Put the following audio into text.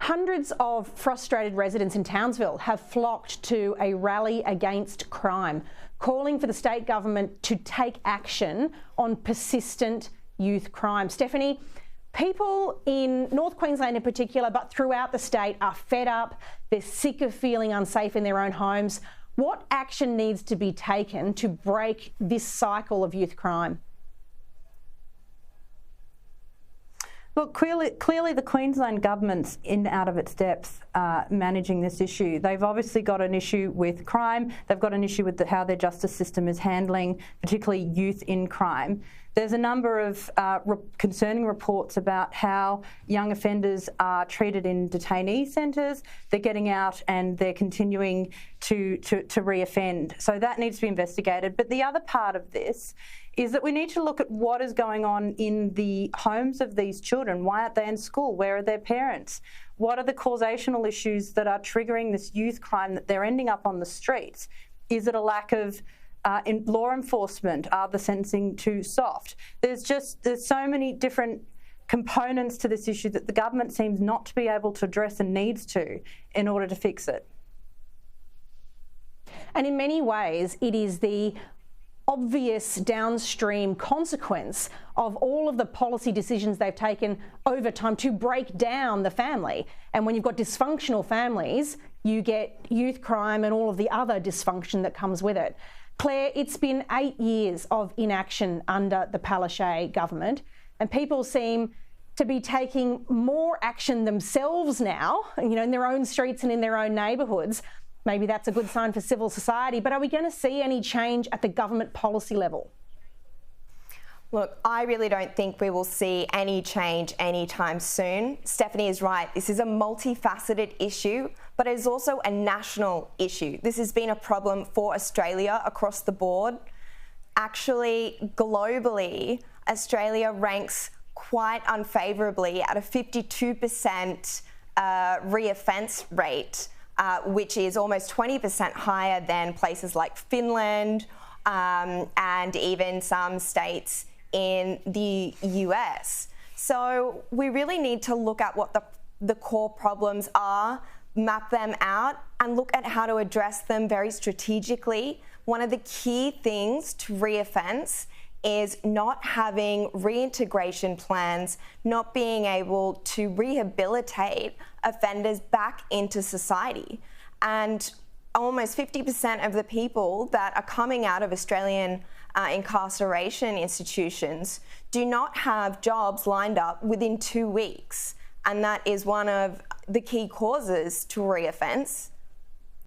Hundreds of frustrated residents in Townsville have flocked to a rally against crime, calling for the state government to take action on persistent youth crime. Stephanie, people in North Queensland in particular, but throughout the state, are fed up. They're sick of feeling unsafe in their own homes. What action needs to be taken to break this cycle of youth crime? Look, clearly the Queensland government's out of its depth managing this issue. They've obviously got an issue with crime. They've got an issue with how their justice system is handling, particularly youth in crime. There's a number of concerning reports about how young offenders are treated in detainee centres. They're getting out and they're continuing to re-offend. So that needs to be investigated. But the other part of this is that we need to look at what is going on in the homes of these children. Why aren't they in school? Where are their parents? What are the causational issues that are triggering this youth crime that they're ending up on the streets? Is it a lack of in law enforcement? Are the sentencing too soft? There's so many different components to this issue that the government seems not to be able to address and needs to in order to fix it. And in many ways, it is the obvious downstream consequence of all of the policy decisions they've taken over time to break down the family. And when you've got dysfunctional families, you get youth crime and all of the other dysfunction that comes with it. Claire, it's been 8 years of inaction under the Palaszczuk government, and people seem to be taking more action themselves now, in their own streets and in their own neighbourhoods. Maybe that's a good sign for civil society, but are we going to see any change at the government policy level? Look, I really don't think we will see any change anytime soon. Stephanie is right. This is a multifaceted issue, but it is also a national issue. This has been a problem for Australia across the board. Actually, globally, Australia ranks quite unfavourably at a 52% re-offence rate, which is almost 20% higher than places like Finland and even some states in the US. So we really need to look at what the core problems are, map them out, and look at how to address them very strategically. One of the key things to re-offence is not having reintegration plans, not being able to rehabilitate offenders back into society. And almost 50% of the people that are coming out of Australian incarceration institutions do not have jobs lined up within 2 weeks. And that is one of the key causes to re-offence.